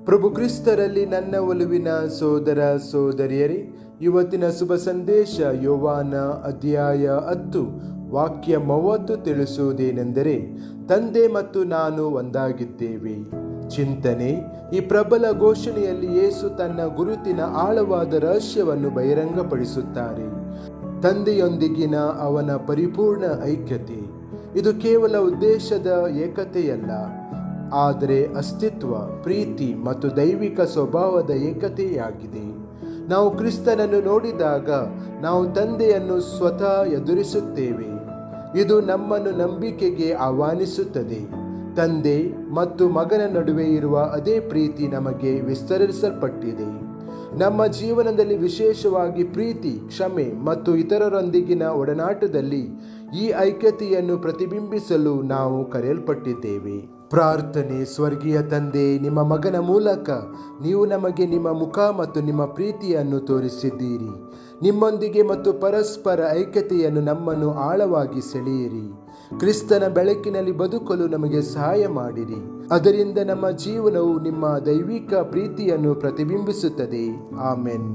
ಪ್ರಭು ಕ್ರಿಸ್ತರಲ್ಲಿ ನನ್ನ ಒಲುವಿನ ಸೋದರ ಸೋದರಿಯರೇ, ಇವತ್ತಿನ ಶುಭ ಸಂದೇಶ ಯೋವಾನ ಅಧ್ಯಾಯ 10 ವಾಕ್ಯ 30 ತಿಳಿಸುವುದೇನೆಂದರೆ, ತಂದೆ ಮತ್ತು ನಾನು ಒಂದಾಗಿದ್ದೇವೆ. ಚಿಂತನೆ: ಈ ಪ್ರಬಲ ಘೋಷಣೆಯಲ್ಲಿ ಯೇಸು ತನ್ನ ಗುರುತಿನ ಆಳವಾದ ರಹಸ್ಯವನ್ನು ಬಹಿರಂಗಪಡಿಸುತ್ತಾರೆ. ತಂದೆಯೊಂದಿಗಿನ ಅವನ ಪರಿಪೂರ್ಣ ಐಕ್ಯತೆ. ಇದು ಕೇವಲ ಉದ್ದೇಶದ ಏಕತೆಯಲ್ಲ, ಆದರೆ ಅಸ್ತಿತ್ವ, ಪ್ರೀತಿ ಮತ್ತು ದೈವಿಕ ಸ್ವಭಾವದ ಏಕತೆಯಾಗಿದೆ. ನಾವು ಕ್ರಿಸ್ತನನ್ನು ನೋಡಿದಾಗ ನಾವು ತಂದೆಯನ್ನು ಸ್ವತಃ ಎದುರಿಸುತ್ತೇವೆ. ಇದು ನಮ್ಮನ್ನು ನಂಬಿಕೆಗೆ ಆಹ್ವಾನಿಸುತ್ತದೆ. ತಂದೆ ಮತ್ತು ಮಗನ ನಡುವೆ ಇರುವ ಅದೇ ಪ್ರೀತಿ ನಮಗೆ ವಿಸ್ತರಿಸಲ್ಪಟ್ಟಿದೆ. ನಮ್ಮ ಜೀವನದಲ್ಲಿ, ವಿಶೇಷವಾಗಿ ಪ್ರೀತಿ, ಕ್ಷಮೆ ಮತ್ತು ಇತರರೊಂದಿಗಿನ ಒಡನಾಟದಲ್ಲಿ ಈ ಐಕ್ಯತೆಯನ್ನು ಪ್ರತಿಬಿಂಬಿಸಲು ನಾವು ಕರೆಯಲ್ಪಟ್ಟಿದ್ದೇವೆ. ಪ್ರಾರ್ಥನೆ: ಸ್ವರ್ಗೀಯ ತಂದೆ, ನಿಮ್ಮ ಮಗನ ಮೂಲಕ ನೀವು ನಮಗೆ ನಿಮ್ಮ ಮುಖ ಮತ್ತು ನಿಮ್ಮ ಪ್ರೀತಿಯನ್ನು ತೋರಿಸಿದ್ದೀರಿ. ನಿಮ್ಮೊಂದಿಗೆ ಮತ್ತು ಪರಸ್ಪರ ಐಕ್ಯತೆಯನ್ನು ನಮ್ಮನ್ನು ಆಳವಾಗಿ ಸೆಳೆಯಿರಿ. ಕ್ರಿಸ್ತನ ಬೆಳಕಿನಲ್ಲಿ ಬದುಕಲು ನಮಗೆ ಸಹಾಯ ಮಾಡಿರಿ. ಅದರಿಂದ ನಮ್ಮ ಜೀವನವು ನಿಮ್ಮ ದೈವಿಕ ಪ್ರೀತಿಯನ್ನು ಪ್ರತಿಬಿಂಬಿಸುತ್ತದೆ. ಆಮೆನ್.